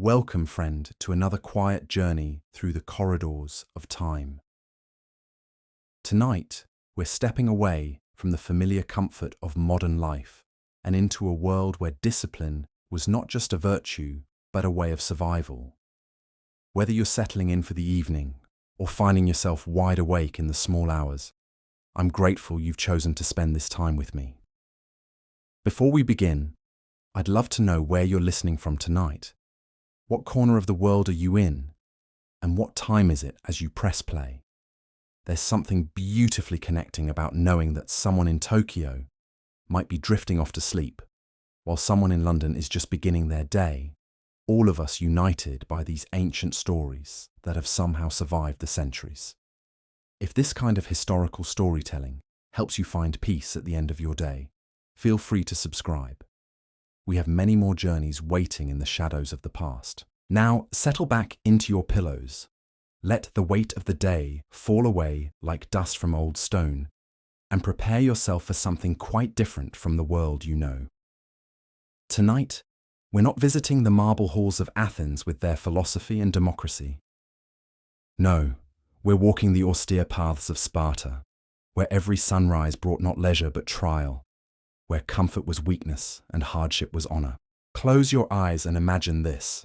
Welcome, friend, to another quiet journey through the corridors of time. Tonight, we're stepping away from the familiar comfort of modern life and into a world where discipline was not just a virtue, but a way of survival. Whether you're settling in for the evening or finding yourself wide awake in the small hours, I'm grateful you've chosen to spend this time with me. Before we begin, I'd love to know where you're listening from tonight. What corner of the world are you in? And what time is it as you press play? There's something beautifully connecting about knowing that someone in Tokyo might be drifting off to sleep, while someone in London is just beginning their day, all of us united by these ancient stories that have somehow survived the centuries. If this kind of historical storytelling helps you find peace at the end of your day, feel free to subscribe. We have many more journeys waiting in the shadows of the past. Now, settle back into your pillows. Let the weight of the day fall away like dust from old stone, and prepare yourself for something quite different from the world you know. Tonight, we're not visiting the marble halls of Athens with their philosophy and democracy. No, we're walking the austere paths of Sparta, where every sunrise brought not leisure but trial, where comfort was weakness and hardship was honor. Close your eyes and imagine this.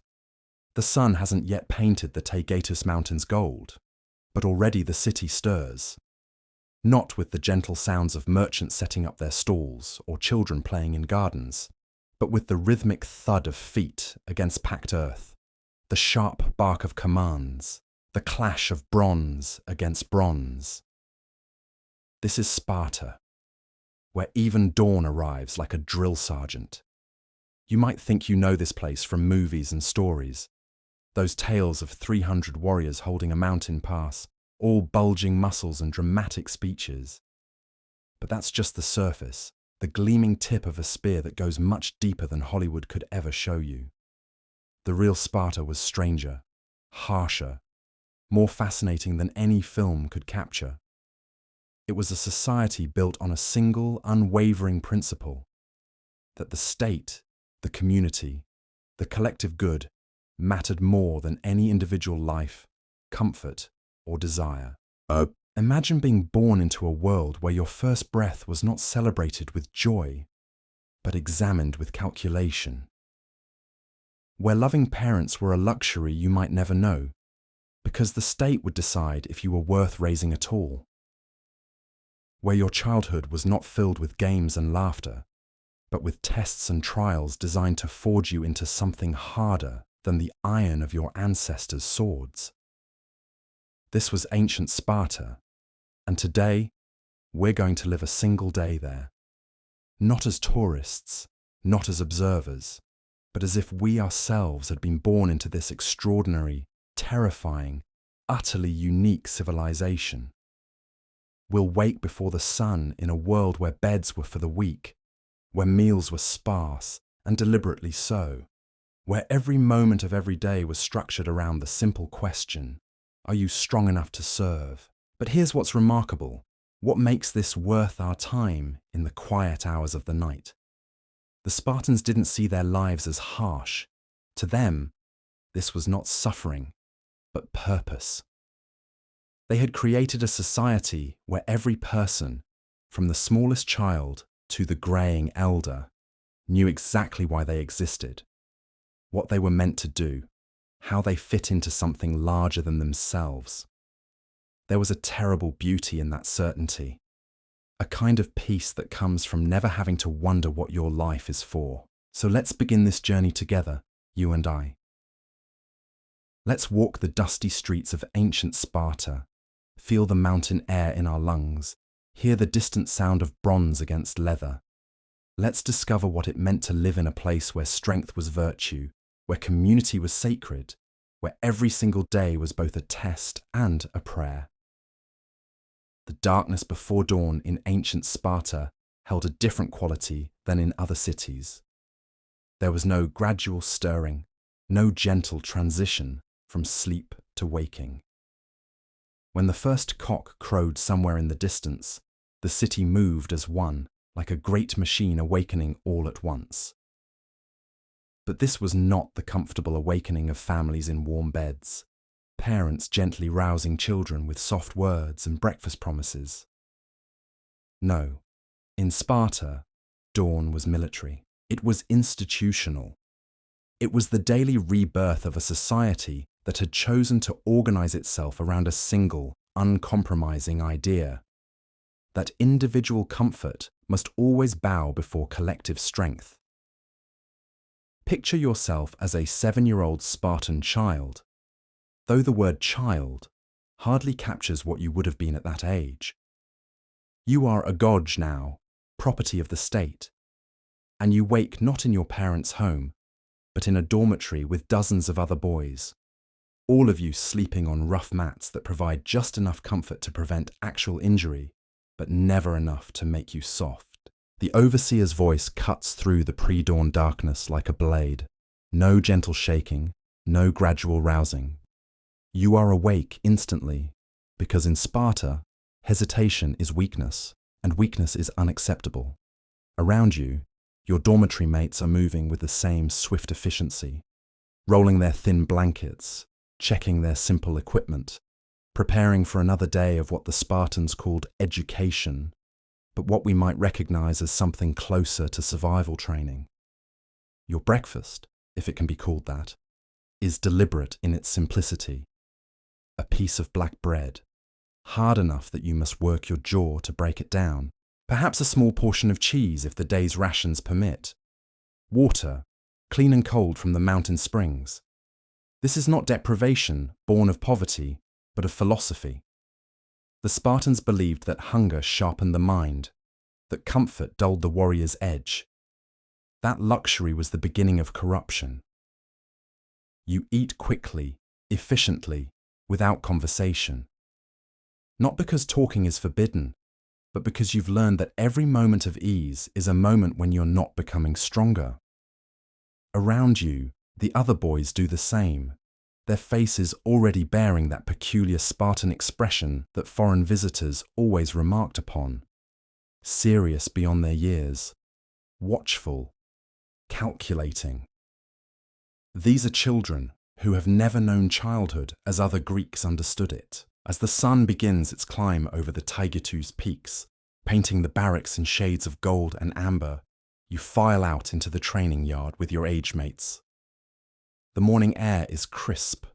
The sun hasn't yet painted the Taygetus Mountains gold, but already the city stirs. Not with the gentle sounds of merchants setting up their stalls or children playing in gardens, but with the rhythmic thud of feet against packed earth, the sharp bark of commands, the clash of bronze against bronze. This is Sparta, where even dawn arrives like a drill sergeant. You might think you know this place from movies and stories, those tales of 300 warriors holding a mountain pass, all bulging muscles and dramatic speeches. But that's just the surface, the gleaming tip of a spear that goes much deeper than Hollywood could ever show you. The real Sparta was stranger, harsher, more fascinating than any film could capture. It was a society built on a single, unwavering principle: that the state, the community, the collective good mattered more than any individual life, comfort, or desire. Imagine being born into a world where your first breath was not celebrated with joy, but examined with calculation. Where loving parents were a luxury you might never know, because the state would decide if you were worth raising at all. Where your childhood was not filled with games and laughter, but with tests and trials designed to forge you into something harder than the iron of your ancestors' swords. This was ancient Sparta, and today we're going to live a single day there. Not as tourists, not as observers, but as if we ourselves had been born into this extraordinary, terrifying, utterly unique civilization. We'll wake before the sun in a world where beds were for the weak, where meals were sparse and deliberately so, where every moment of every day was structured around the simple question: are you strong enough to serve? But here's what's remarkable: what makes this worth our time in the quiet hours of the night? The Spartans didn't see their lives as harsh. To them, this was not suffering, but purpose. They had created a society where every person, from the smallest child to the greying elder, knew exactly why they existed, what they were meant to do, how they fit into something larger than themselves. There was a terrible beauty in that certainty, a kind of peace that comes from never having to wonder what your life is for. So let's begin this journey together, you and I. Let's walk the dusty streets of ancient Sparta, feel the mountain air in our lungs, hear the distant sound of bronze against leather. Let's discover what it meant to live in a place where strength was virtue, where community was sacred, where every single day was both a test and a prayer. The darkness before dawn in ancient Sparta held a different quality than in other cities. There was no gradual stirring, no gentle transition from sleep to waking. When the first cock crowed somewhere in the distance, the city moved as one, like a great machine awakening all at once. But this was not the comfortable awakening of families in warm beds, parents gently rousing children with soft words and breakfast promises. No, in Sparta, dawn was military. It was institutional. It was the daily rebirth of a society that had chosen to organize itself around a single, uncompromising idea: that individual comfort must always bow before collective strength. Picture yourself as a 7-year-old Spartan child, though the word child hardly captures what you would have been at that age. You are Agoge now, property of the state, and you wake not in your parents' home, but in a dormitory with dozens of other boys, all of you sleeping on rough mats that provide just enough comfort to prevent actual injury, but never enough to make you soft. The overseer's voice cuts through the pre-dawn darkness like a blade. No gentle shaking, no gradual rousing. You are awake instantly, because in Sparta, hesitation is weakness, and weakness is unacceptable. Around you, your dormitory mates are moving with the same swift efficiency, rolling their thin blankets, checking their simple equipment, preparing for another day of what the Spartans called education, but what we might recognize as something closer to survival training. Your breakfast, if it can be called that, is deliberate in its simplicity. A piece of black bread, hard enough that you must work your jaw to break it down. Perhaps a small portion of cheese if the day's rations permit. Water, clean and cold from the mountain springs. This is not deprivation born of poverty, but of philosophy. The Spartans believed that hunger sharpened the mind, that comfort dulled the warrior's edge. That luxury was the beginning of corruption. You eat quickly, efficiently, without conversation. Not because talking is forbidden, but because you've learned that every moment of ease is a moment when you're not becoming stronger. Around you, the other boys do the same, their faces already bearing that peculiar Spartan expression that foreign visitors always remarked upon. Serious beyond their years, watchful, calculating. These are children who have never known childhood as other Greeks understood it. As the sun begins its climb over the Taygetu's peaks, painting the barracks in shades of gold and amber, you file out into the training yard with your age mates. The morning air is crisp,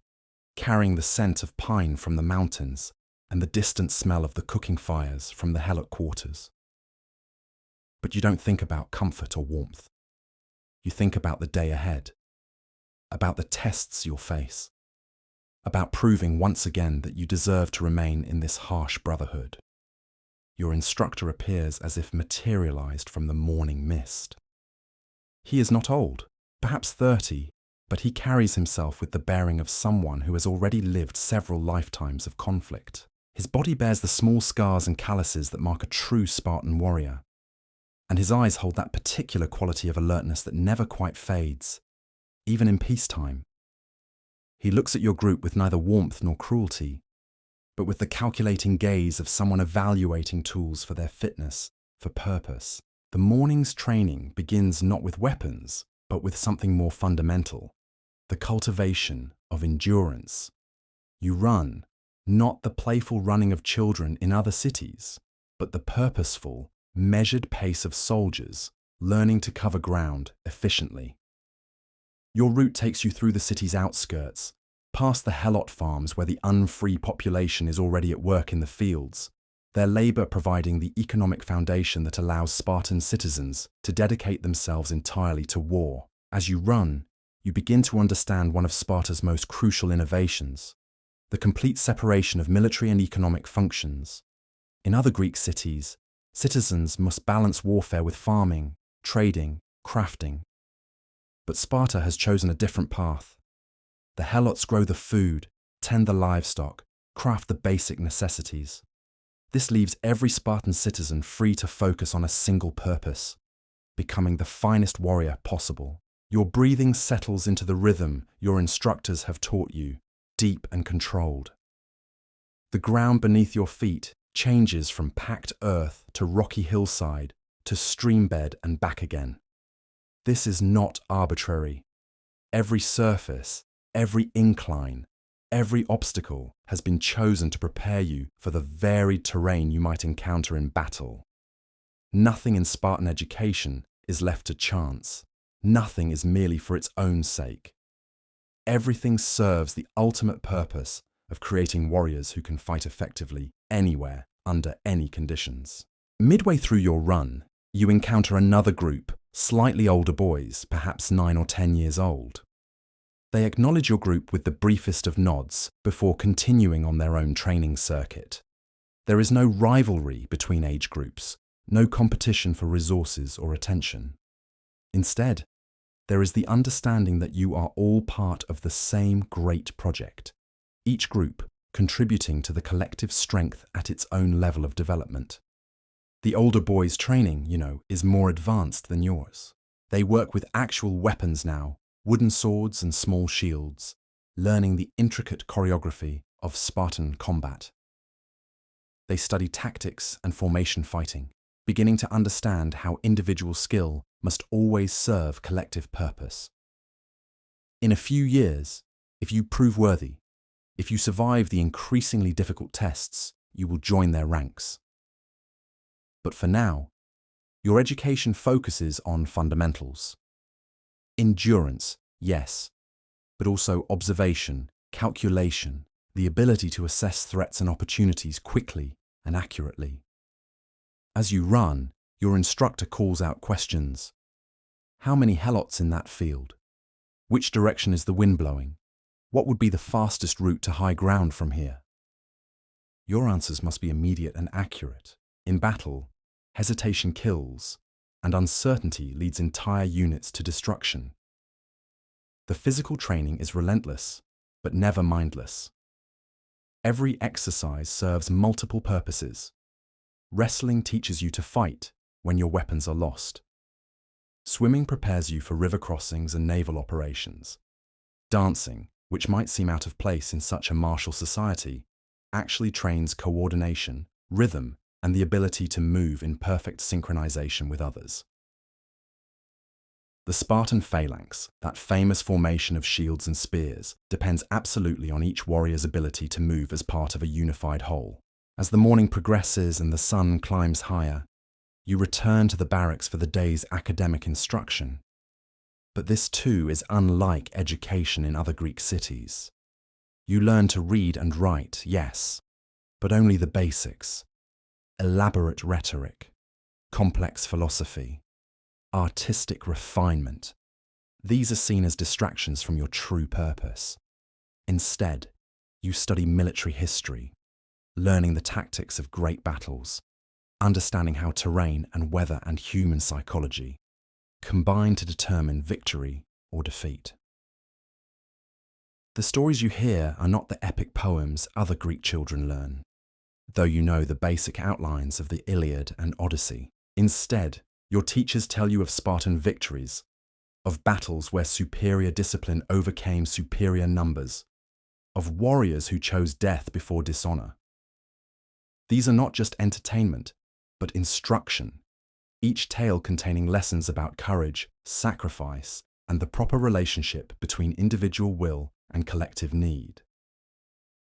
carrying the scent of pine from the mountains and the distant smell of the cooking fires from the Helot quarters. But you don't think about comfort or warmth. You think about the day ahead, about the tests you'll face, about proving once again that you deserve to remain in this harsh brotherhood. Your instructor appears as if materialized from the morning mist. He is not old, perhaps 30, but he carries himself with the bearing of someone who has already lived several lifetimes of conflict. His body bears the small scars and calluses that mark a true Spartan warrior, and his eyes hold that particular quality of alertness that never quite fades, even in peacetime. He looks at your group with neither warmth nor cruelty, but with the calculating gaze of someone evaluating tools for their fitness, for purpose. The morning's training begins not with weapons, but with something more fundamental: the cultivation of endurance. You run, not the playful running of children in other cities, but the purposeful, measured pace of soldiers learning to cover ground efficiently. Your route takes you through the city's outskirts, past the Helot farms where the unfree population is already at work in the fields, their labour providing the economic foundation that allows Spartan citizens to dedicate themselves entirely to war. As you run, you begin to understand one of Sparta's most crucial innovations: the complete separation of military and economic functions. In other Greek cities, citizens must balance warfare with farming, trading, crafting. But Sparta has chosen a different path. The Helots grow the food, tend the livestock, craft the basic necessities. This leaves every Spartan citizen free to focus on a single purpose: becoming the finest warrior possible. Your breathing settles into the rhythm your instructors have taught you, deep and controlled. The ground beneath your feet changes from packed earth to rocky hillside to stream bed and back again. This is not arbitrary. Every surface, every incline, every obstacle has been chosen to prepare you for the varied terrain you might encounter in battle. Nothing in Spartan education is left to chance. Nothing is merely for its own sake. Everything serves the ultimate purpose of creating warriors who can fight effectively anywhere, under any conditions. Midway through your run, you encounter another group, slightly older boys, perhaps 9 or 10 years old. They acknowledge your group with the briefest of nods before continuing on their own training circuit. There is no rivalry between age groups, no competition for resources or attention. Instead, there is the understanding that you are all part of the same great project, each group contributing to the collective strength at its own level of development. The older boys' training, is more advanced than yours. They work with actual weapons now, wooden swords and small shields, learning the intricate choreography of Spartan combat. They study tactics and formation fighting, beginning to understand how individual skill must always serve collective purpose. In a few years, if you prove worthy, if you survive the increasingly difficult tests, you will join their ranks. But for now, your education focuses on fundamentals. Endurance, yes, but also observation, calculation, the ability to assess threats and opportunities quickly and accurately. As you run, your instructor calls out questions. How many Helots in that field? Which direction is the wind blowing? What would be the fastest route to high ground from here? Your answers must be immediate and accurate. In battle, hesitation kills, and uncertainty leads entire units to destruction. The physical training is relentless, but never mindless. Every exercise serves multiple purposes. Wrestling teaches you to fight when your weapons are lost. Swimming prepares you for river crossings and naval operations. Dancing, which might seem out of place in such a martial society, actually trains coordination, rhythm, and the ability to move in perfect synchronization with others. The Spartan phalanx, that famous formation of shields and spears, depends absolutely on each warrior's ability to move as part of a unified whole. As the morning progresses and the sun climbs higher, you return to the barracks for the day's academic instruction. But this too is unlike education in other Greek cities. You learn to read and write, yes, but only the basics. Elaborate rhetoric, complex philosophy, artistic refinement. These are seen as distractions from your true purpose. Instead, you study military history, learning the tactics of great battles, understanding how terrain and weather and human psychology combine to determine victory or defeat. The stories you hear are not the epic poems other Greek children learn, though you know the basic outlines of the Iliad and Odyssey. Instead, your teachers tell you of Spartan victories, of battles where superior discipline overcame superior numbers, of warriors who chose death before dishonor. These are not just entertainment, but instruction, each tale containing lessons about courage, sacrifice, and the proper relationship between individual will and collective need.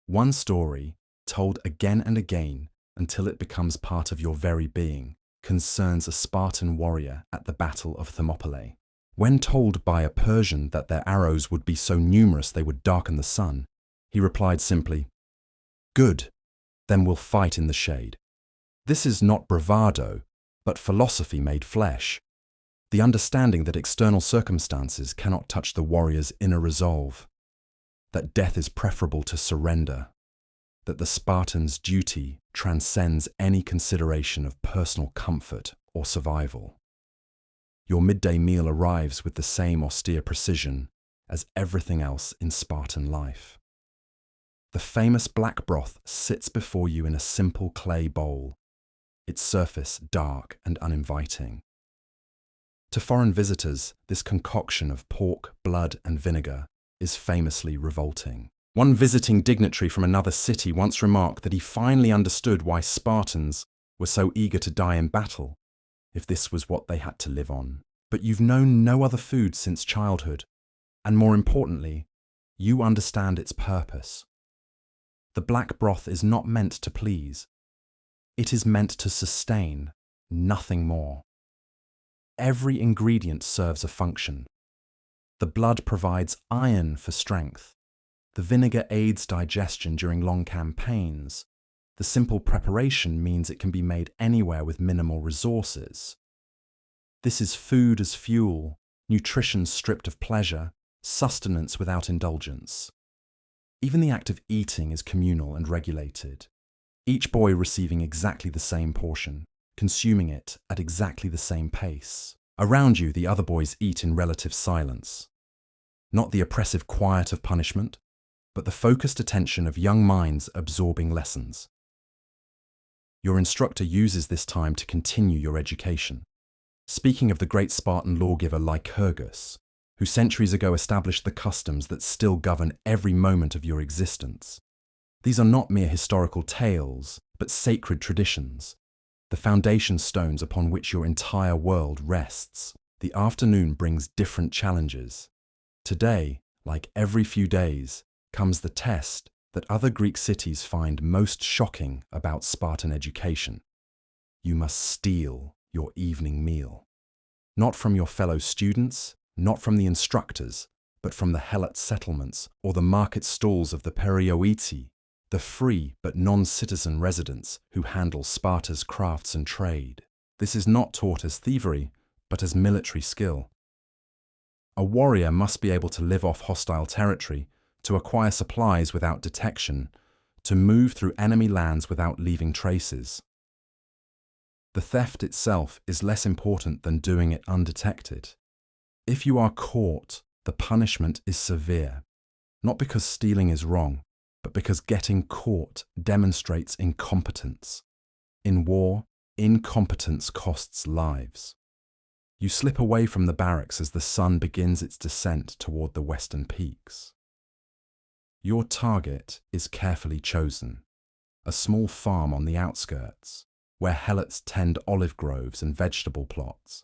One story, told again and again until it becomes part of your very being, concerns a Spartan warrior at the Battle of Thermopylae. When told by a Persian that their arrows would be so numerous they would darken the sun, he replied simply, "Good, then we'll fight in the shade." This is not bravado, but philosophy made flesh. The understanding that external circumstances cannot touch the warrior's inner resolve, that death is preferable to surrender, that the Spartan's duty transcends any consideration of personal comfort or survival. Your midday meal arrives with the same austere precision as everything else in Spartan life. The famous black broth sits before you in a simple clay bowl, its surface dark and uninviting. To foreign visitors, this concoction of pork, blood, and vinegar is famously revolting. One visiting dignitary from another city once remarked that he finally understood why Spartans were so eager to die in battle, if this was what they had to live on. But you've known no other food since childhood. And more importantly, you understand its purpose. The black broth is not meant to please. It is meant to sustain, nothing more. Every ingredient serves a function. The blood provides iron for strength. The vinegar aids digestion during long campaigns. The simple preparation means it can be made anywhere with minimal resources. This is food as fuel, nutrition stripped of pleasure, sustenance without indulgence. Even the act of eating is communal and regulated, each boy receiving exactly the same portion, consuming it at exactly the same pace. Around you, the other boys eat in relative silence. Not the oppressive quiet of punishment, but the focused attention of young minds absorbing lessons. Your instructor uses this time to continue your education. Speaking of the great Spartan lawgiver Lycurgus, who centuries ago established the customs that still govern every moment of your existence. These are not mere historical tales, but sacred traditions, the foundation stones upon which your entire world rests. The afternoon brings different challenges. Today, like every few days, comes the test that other Greek cities find most shocking about Spartan education. You must steal your evening meal. Not from your fellow students, not from the instructors, but from the Helot settlements or the market stalls of the Perioeti, the free but non-citizen residents who handle Sparta's crafts and trade. This is not taught as thievery, but as military skill. A warrior must be able to live off hostile territory, to acquire supplies without detection, to move through enemy lands without leaving traces. The theft itself is less important than doing it undetected. If you are caught, the punishment is severe, not because stealing is wrong, but because getting caught demonstrates incompetence. In war, incompetence costs lives. You slip away from the barracks as the sun begins its descent toward the western peaks. Your target is carefully chosen, a small farm on the outskirts, where Helots tend olive groves and vegetable plots.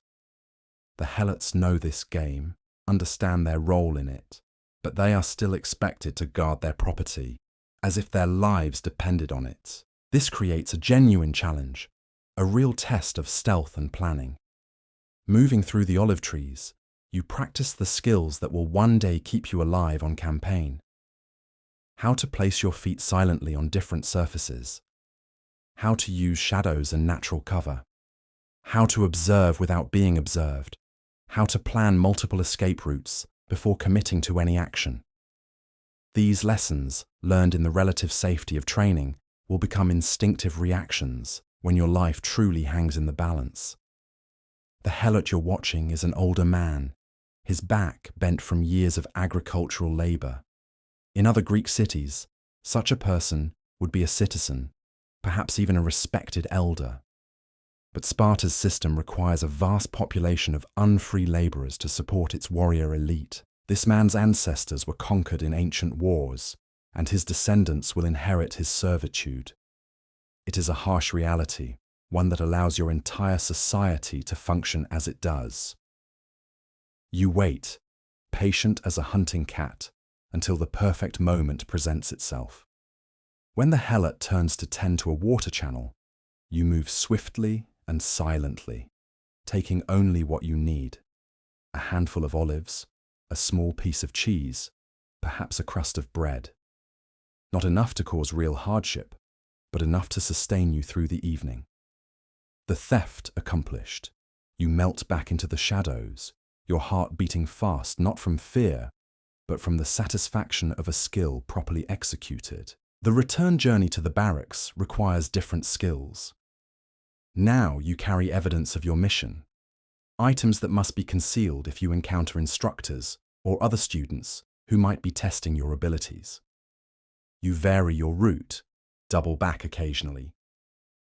The Helots know this game, understand their role in it, but they are still expected to guard their property, as if their lives depended on it. This creates a genuine challenge, a real test of stealth and planning. Moving through the olive trees, you practice the skills that will one day keep you alive on campaign. How to place your feet silently on different surfaces. How to use shadows and natural cover. How to observe without being observed. How to plan multiple escape routes before committing to any action. These lessons, learned in the relative safety of training, will become instinctive reactions when your life truly hangs in the balance. The Helot you're watching is an older man, his back bent from years of agricultural labor. In other Greek cities, such a person would be a citizen, perhaps even a respected elder. But Sparta's system requires a vast population of unfree laborers to support its warrior elite. This man's ancestors were conquered in ancient wars, and his descendants will inherit his servitude. It is a harsh reality, one that allows your entire society to function as it does. You wait, patient as a hunting cat, until the perfect moment presents itself. When the Helot turns to tend to a water channel, you move swiftly and silently, taking only what you need: a handful of olives, a small piece of cheese, perhaps a crust of bread. Not enough to cause real hardship, but enough to sustain you through the evening. The theft accomplished, you melt back into the shadows, your heart beating fast not from fear, but from the satisfaction of a skill properly executed. The return journey to the barracks requires different skills. Now you carry evidence of your mission, items that must be concealed if you encounter instructors or other students who might be testing your abilities. You vary your route, double back occasionally.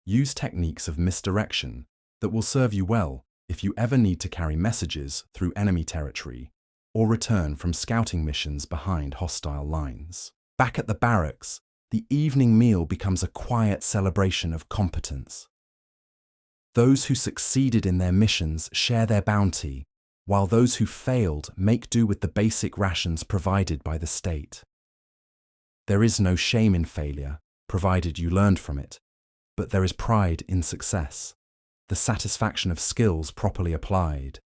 Use techniques of misdirection that will serve you well if you ever need to carry messages through enemy territory or return from scouting missions behind hostile lines. Back at the barracks, the evening meal becomes a quiet celebration of competence. Those who succeeded in their missions share their bounty, while those who failed make do with the basic rations provided by the state. There is no shame in failure, provided you learned from it, but there is pride in success, the satisfaction of skills properly applied.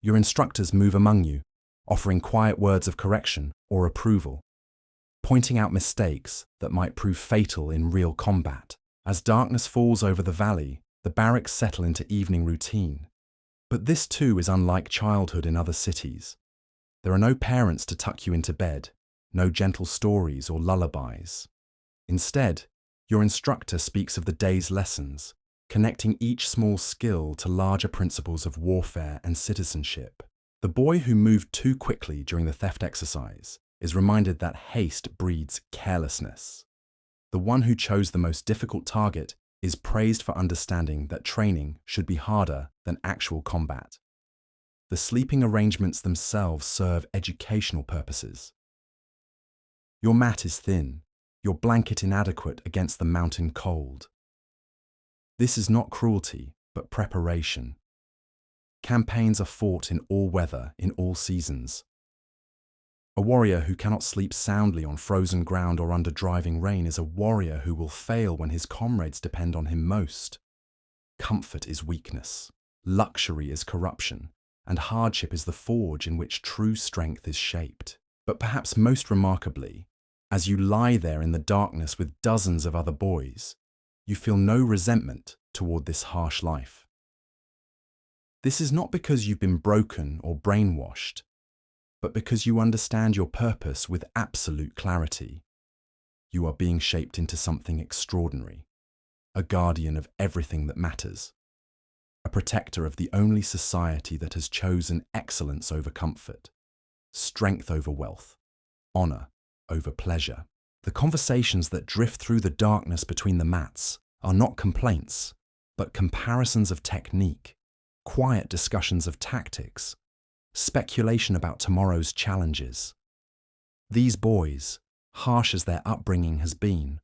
Your instructors move among you, offering quiet words of correction or approval, pointing out mistakes that might prove fatal in real combat. As darkness falls over the valley, the barracks settle into evening routine. But this too is unlike childhood in other cities. There are no parents to tuck you into bed, no gentle stories or lullabies. Instead, your instructor speaks of the day's lessons, connecting each small skill to larger principles of warfare and citizenship. The boy who moved too quickly during the theft exercise is reminded that haste breeds carelessness. The one who chose the most difficult target is praised for understanding that training should be harder than actual combat. The sleeping arrangements themselves serve educational purposes. Your mat is thin, your blanket inadequate against the mountain cold. This is not cruelty, but preparation. Campaigns are fought in all weather, in all seasons. A warrior who cannot sleep soundly on frozen ground or under driving rain is a warrior who will fail when his comrades depend on him most. Comfort is weakness, luxury is corruption, and hardship is the forge in which true strength is shaped. But perhaps most remarkably, as you lie there in the darkness with dozens of other boys, you feel no resentment toward this harsh life. This is not because you've been broken or brainwashed, but because you understand your purpose with absolute clarity. You are being shaped into something extraordinary, a guardian of everything that matters, a protector of the only society that has chosen excellence over comfort, strength over wealth, honor over pleasure. The conversations that drift through the darkness between the mats are not complaints, but comparisons of technique, quiet discussions of tactics, speculation about tomorrow's challenges. These boys, harsh as their upbringing has been,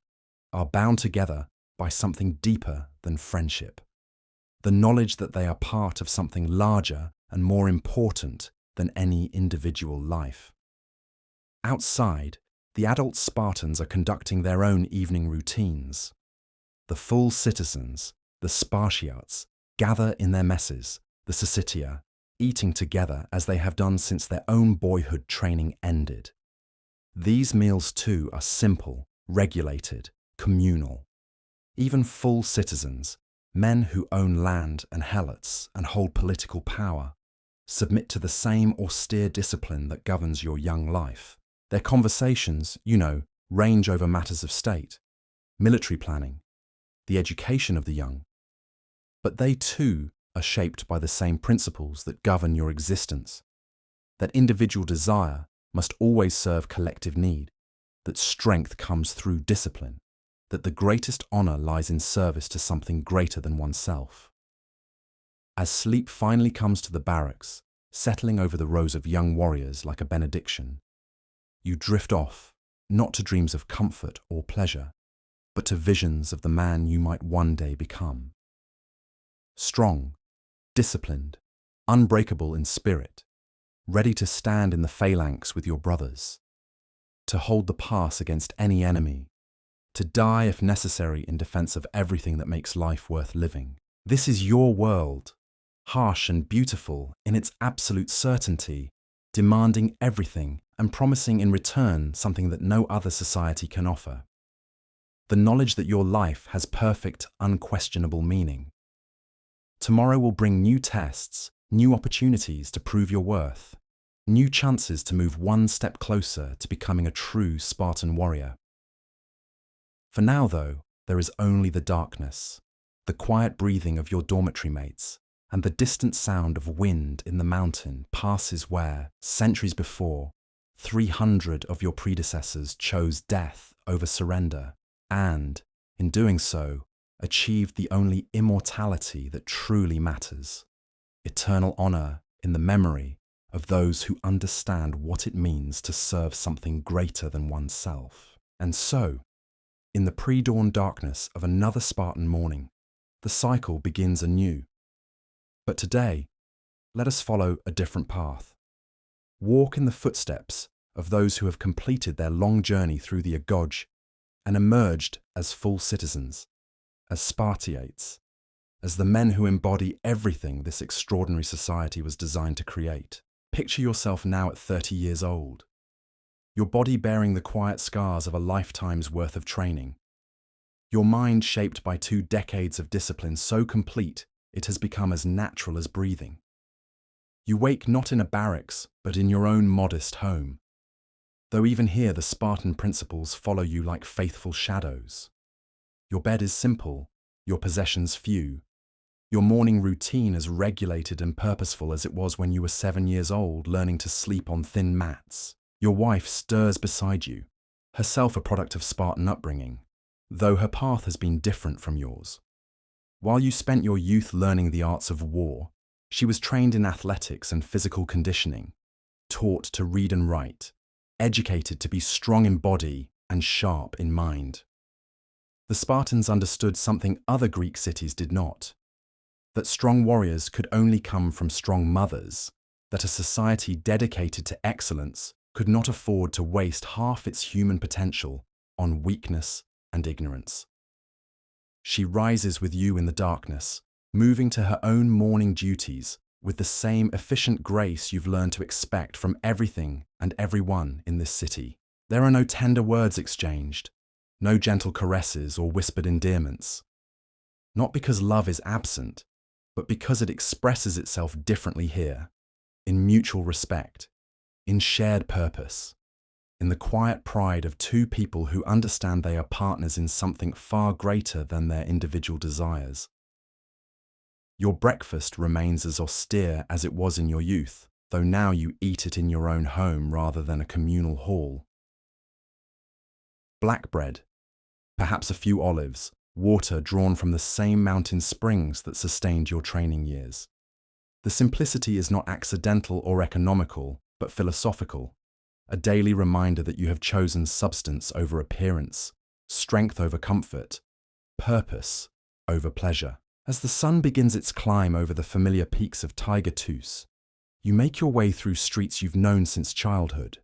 are bound together by something deeper than friendship. The knowledge that they are part of something larger and more important than any individual life. Outside, the adult Spartans are conducting their own evening routines. The full citizens, the Spartiates, gather in their messes, the Syssitia, eating together as they have done since their own boyhood training ended. These meals too are simple, regulated, communal. Even full citizens, men who own land and helots and hold political power, submit to the same austere discipline that governs your young life. Their conversations, range over matters of state, military planning, the education of the young. But they too are shaped by the same principles that govern your existence, that individual desire must always serve collective need, that strength comes through discipline, that the greatest honor lies in service to something greater than oneself. As sleep finally comes to the barracks, settling over the rows of young warriors like a benediction, you drift off, not to dreams of comfort or pleasure, but to visions of the man you might one day become. Strong, disciplined, unbreakable in spirit, ready to stand in the phalanx with your brothers, to hold the pass against any enemy, to die if necessary in defense of everything that makes life worth living. This is your world, harsh and beautiful in its absolute certainty, demanding everything and promising in return something that no other society can offer. The knowledge that your life has perfect, unquestionable meaning. Tomorrow will bring new tests, new opportunities to prove your worth, new chances to move one step closer to becoming a true Spartan warrior. For now, though, there is only the darkness, the quiet breathing of your dormitory mates, and the distant sound of wind in the mountain passes where, centuries before, 300 of your predecessors chose death over surrender and, in doing so, achieved the only immortality that truly matters, eternal honor in the memory of those who understand what it means to serve something greater than oneself. And so, in the pre-dawn darkness of another Spartan morning, the cycle begins anew. But today, Let us follow a different path. Walk in the footsteps of those who have completed their long journey through the Agoge and emerged as full citizens, as Spartiates, as the men who embody everything this extraordinary society was designed to create. Picture yourself now at 30 years old, your body bearing the quiet scars of a lifetime's worth of training, your mind shaped by 2 decades of discipline so complete it has become as natural as breathing. You wake not in a barracks, but in your own modest home, though even here the Spartan principles follow you like faithful shadows. Your bed is simple, your possessions few, your morning routine as regulated and purposeful as it was when you were 7 years old learning to sleep on thin mats. Your wife stirs beside you, herself a product of Spartan upbringing, though her path has been different from yours. While you spent your youth learning the arts of war, she was trained in athletics and physical conditioning, taught to read and write, educated to be strong in body and sharp in mind. The Spartans understood something other Greek cities did not, that strong warriors could only come from strong mothers, that a society dedicated to excellence could not afford to waste half its human potential on weakness and ignorance. She rises with you in the darkness, moving to her own morning duties with the same efficient grace you've learned to expect from everything and everyone in this city. There are no tender words exchanged, no gentle caresses or whispered endearments. Not because love is absent, but because it expresses itself differently here, in mutual respect, in shared purpose, in the quiet pride of 2 people who understand they are partners in something far greater than their individual desires. Your breakfast remains as austere as it was in your youth, though now you eat it in your own home rather than a communal hall. Black bread, perhaps a few olives, water drawn from the same mountain springs that sustained your training years. The simplicity is not accidental or economical, but philosophical, a daily reminder that you have chosen substance over appearance, strength over comfort, purpose over pleasure. As the sun begins its climb over the familiar peaks of Tiger Tus, you make your way through streets you've known since childhood,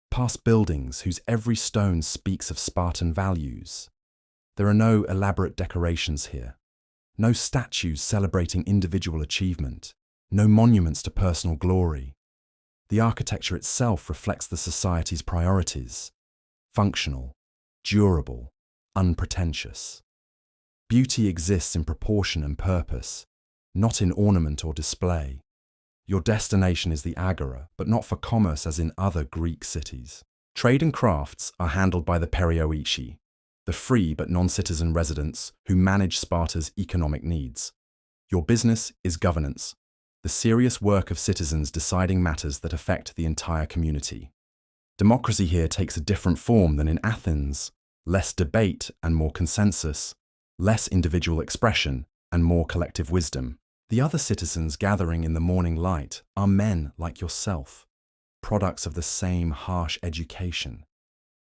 past buildings whose every stone speaks of Spartan values. There are no elaborate decorations here, no statues celebrating individual achievement, no monuments to personal glory. The architecture itself reflects the society's priorities: functional, durable, unpretentious. Beauty exists in proportion and purpose, not in ornament or display. Your destination is the Agora, but not for commerce as in other Greek cities. Trade and crafts are handled by the Perioeci, the free but non-citizen residents who manage Sparta's economic needs. Your business is governance, the serious work of citizens deciding matters that affect the entire community. Democracy here takes a different form than in Athens: less debate and more consensus, less individual expression and more collective wisdom. The other citizens gathering in the morning light are men like yourself, products of the same harsh education,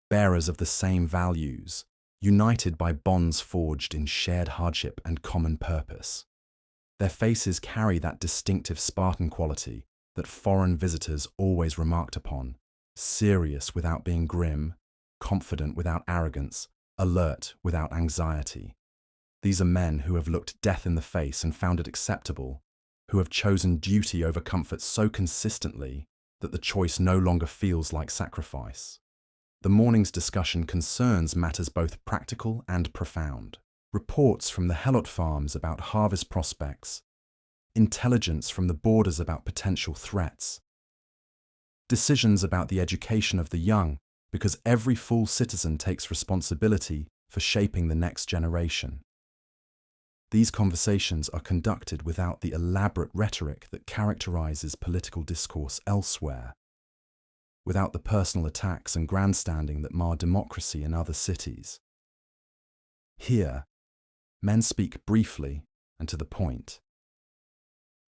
bearers of the same values, united by bonds forged in shared hardship and common purpose. Their faces carry that distinctive Spartan quality that foreign visitors always remarked upon: serious without being grim, confident without arrogance, alert without anxiety. These are men who have looked death in the face and found it acceptable, who have chosen duty over comfort so consistently that the choice no longer feels like sacrifice. The morning's discussion concerns matters both practical and profound. Reports from the Helot farms about harvest prospects, intelligence from the borders about potential threats, decisions about the education of the young, because every full citizen takes responsibility for shaping the next generation. These conversations are conducted without the elaborate rhetoric that characterizes political discourse elsewhere, without the personal attacks and grandstanding that mar democracy in other cities. Here, men speak briefly and to the point.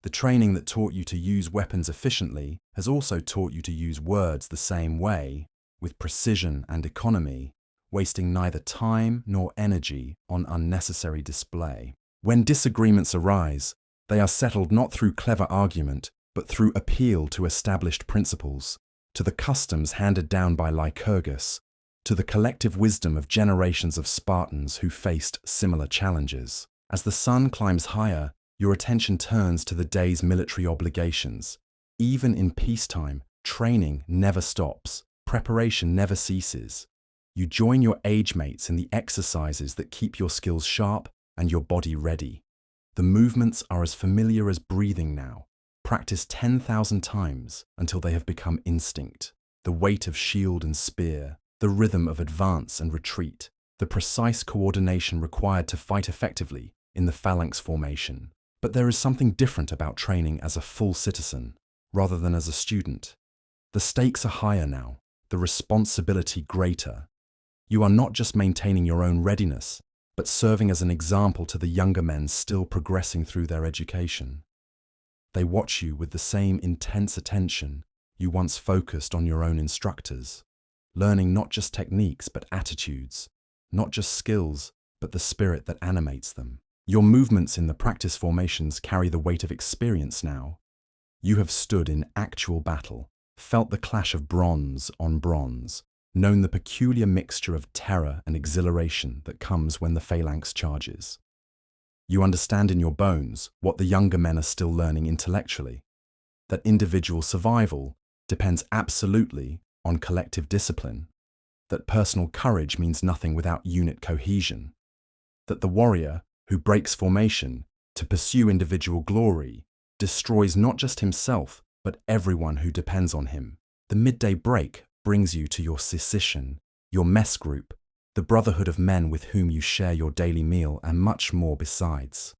The training that taught you to use weapons efficiently has also taught you to use words the same way, with precision and economy, wasting neither time nor energy on unnecessary display. When disagreements arise, they are settled not through clever argument, but through appeal to established principles, to the customs handed down by Lycurgus, to the collective wisdom of generations of Spartans who faced similar challenges. As the sun climbs higher, your attention turns to the day's military obligations. Even in peacetime, training never stops, preparation never ceases. You join your age mates in the exercises that keep your skills sharp and your body ready. The movements are as familiar as breathing now. Practice 10,000 times until they have become instinct. The weight of shield and spear, the rhythm of advance and retreat, the precise coordination required to fight effectively in the phalanx formation. But there is something different about training as a full citizen, rather than as a student. The stakes are higher now, the responsibility greater. You are not just maintaining your own readiness, but serving as an example to the younger men still progressing through their education. They watch you with the same intense attention you once focused on your own instructors, learning not just techniques but attitudes, not just skills but the spirit that animates them. Your movements in the practice formations carry the weight of experience now. You have stood in actual battle, felt the clash of bronze on bronze, known the peculiar mixture of terror and exhilaration that comes when the phalanx charges. You understand in your bones what the younger men are still learning intellectually, that individual survival depends absolutely on collective discipline, that personal courage means nothing without unit cohesion, that the warrior who breaks formation to pursue individual glory destroys not just himself but everyone who depends on him. The midday break brings you to your Syssitia, your mess group, the brotherhood of men with whom you share your daily meal and much more besides.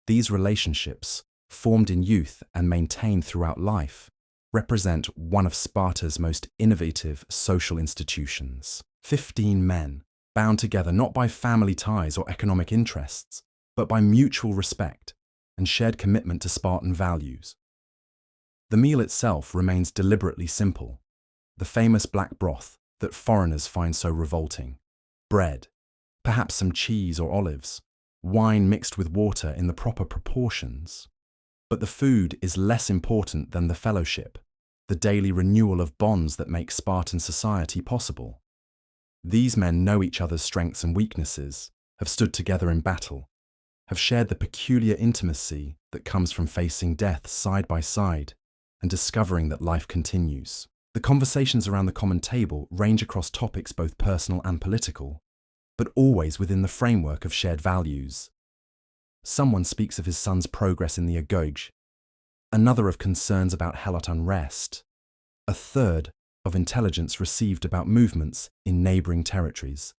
These relationships, formed in youth and maintained throughout life, represent one of Sparta's most innovative social institutions. 15 men, bound together not by family ties or economic interests, but by mutual respect and shared commitment to Spartan values. The meal itself remains deliberately simple. The famous black broth that foreigners find so revolting. Bread, perhaps some cheese or olives, wine mixed with water in the proper proportions. But the food is less important than the fellowship, the daily renewal of bonds that make Spartan society possible. These men know each other's strengths and weaknesses, have stood together in battle, have shared the peculiar intimacy that comes from facing death side by side and discovering that life continues. The conversations around the common table range across topics both personal and political, but always within the framework of shared values. Someone speaks of his son's progress in the Agoge, another of concerns about Helot unrest, a third of intelligence received about movements in neighbouring territories.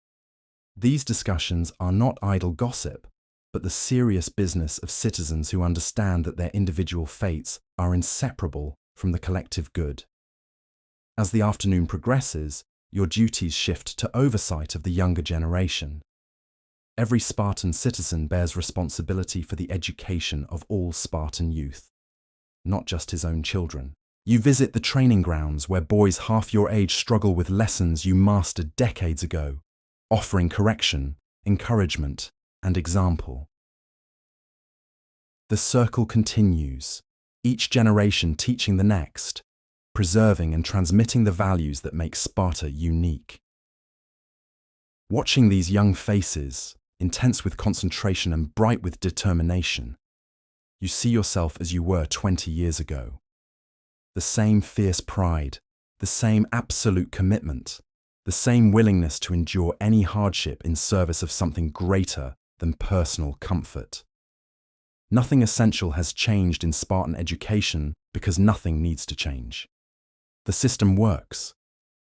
These discussions are not idle gossip, but the serious business of citizens who understand that their individual fates are inseparable from the collective good. As the afternoon progresses, your duties shift to oversight of the younger generation. Every Spartan citizen bears responsibility for the education of all Spartan youth, not just his own children. You visit the training grounds where boys half your age struggle with lessons you mastered decades ago, offering correction, encouragement, and example. The circle continues, each generation teaching the next, preserving and transmitting the values that make Sparta unique. Watching these young faces, intense with concentration and bright with determination, you see yourself as you were 20 years ago. The same fierce pride, the same absolute commitment, the same willingness to endure any hardship in service of something greater than personal comfort. Nothing essential has changed in Spartan education because nothing needs to change. The system works,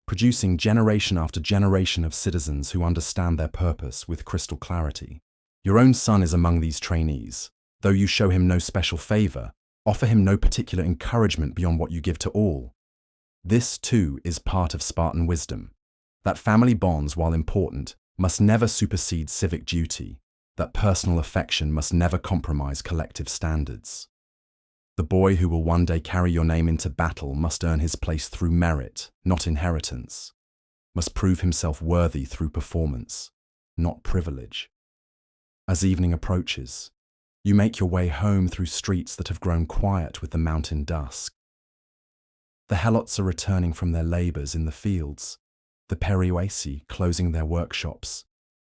producing generation after generation of citizens who understand their purpose with crystal clarity. Your own son is among these trainees. Though you show him no special favour, offer him no particular encouragement beyond what you give to all. This, too, is part of Spartan wisdom, that family bonds, while important, must never supersede civic duty, that personal affection must never compromise collective standards. The boy who will one day carry your name into battle must earn his place through merit, not inheritance, must prove himself worthy through performance, not privilege. As evening approaches, You make your way home through streets that have grown quiet with the mountain dusk. The Helots are returning from their labours in the fields, the Periuesi closing their workshops,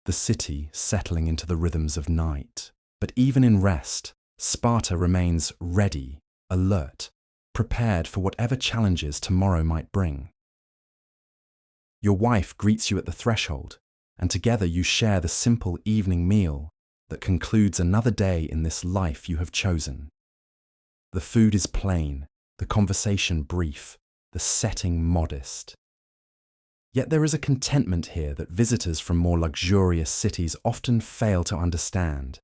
the city settling into the rhythms of night. But even in rest, Sparta remains ready, alert, prepared for whatever challenges tomorrow might bring. Your wife greets you at the threshold, and together you share the simple evening meal that concludes another day in this life you have chosen. The food is plain, the conversation brief, the setting modest. Yet there is a contentment here that visitors from more luxurious cities often fail to understand,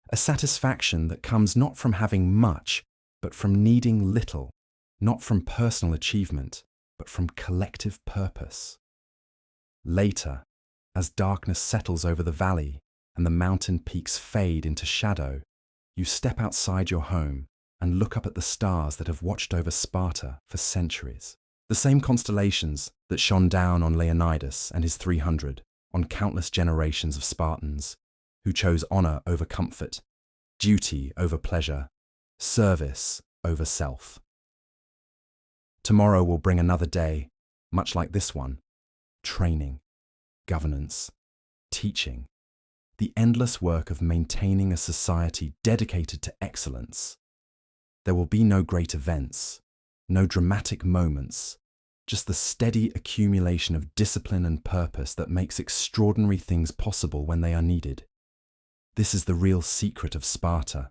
a satisfaction that comes not from having much, but from needing little, not from personal achievement, but from collective purpose. Later, as darkness settles over the valley and the mountain peaks fade into shadow, you step outside your home and look up at the stars that have watched over Sparta for centuries. The same constellations that shone down on Leonidas and his 300, on countless generations of Spartans, who chose honor over comfort, duty over pleasure, service over self. Tomorrow will bring another day, much like this one: training, governance, teaching, the endless work of maintaining a society dedicated to excellence. There will be no great events, no dramatic moments, just the steady accumulation of discipline and purpose that makes extraordinary things possible when they are needed. This is the real secret of Sparta,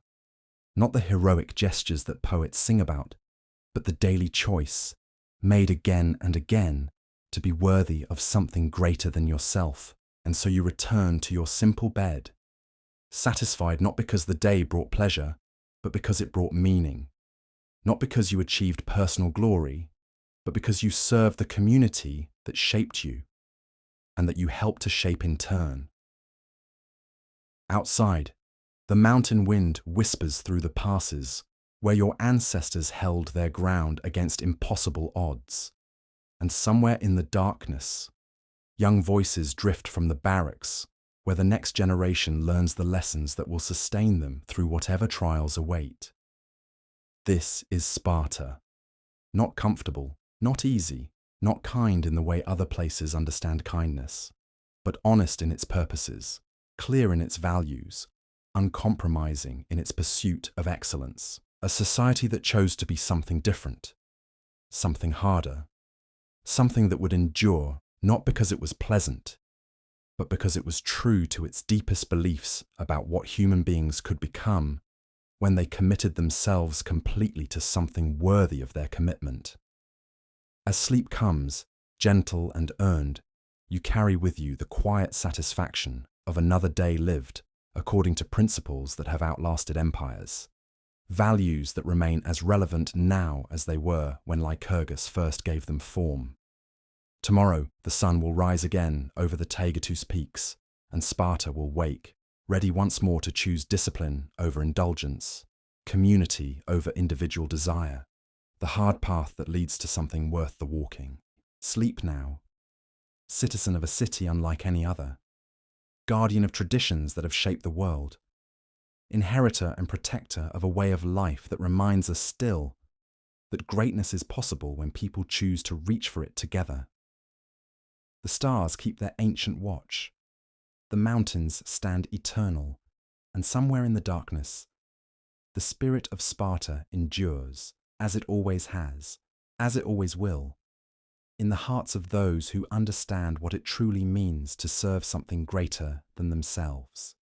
not the heroic gestures that poets sing about, but the daily choice, made again and again, to be worthy of something greater than yourself, and so you return to your simple bed, satisfied not because the day brought pleasure, but because it brought meaning, not because you achieved personal glory, but because you served the community that shaped you, and that you helped to shape in turn. Outside, the mountain wind whispers through the passes where your ancestors held their ground against impossible odds, and somewhere in the darkness, young voices drift from the barracks where the next generation learns the lessons that will sustain them through whatever trials await. This is Sparta. Not comfortable, not easy, not kind in the way other places understand kindness, but honest in its purposes, clear in its values, uncompromising in its pursuit of excellence. A society that chose to be something different, something harder, something that would endure not because it was pleasant, but because it was true to its deepest beliefs about what human beings could become when they committed themselves completely to something worthy of their commitment. As sleep comes, gentle and earned, you carry with you the quiet satisfaction of another day lived according to principles that have outlasted empires, values that remain as relevant now as they were when Lycurgus first gave them form. Tomorrow the sun will rise again over the Taygetus peaks, and Sparta will wake, ready once more to choose discipline over indulgence, community over individual desire, the hard path that leads to something worth the walking. Sleep now, citizen of a city unlike any other, guardian of traditions that have shaped the world, inheritor and protector of a way of life that reminds us still that greatness is possible when people choose to reach for it together. The stars keep their ancient watch, the mountains stand eternal, and somewhere in the darkness, the spirit of Sparta endures, as it always has, as it always will, in the hearts of those who understand what it truly means to serve something greater than themselves.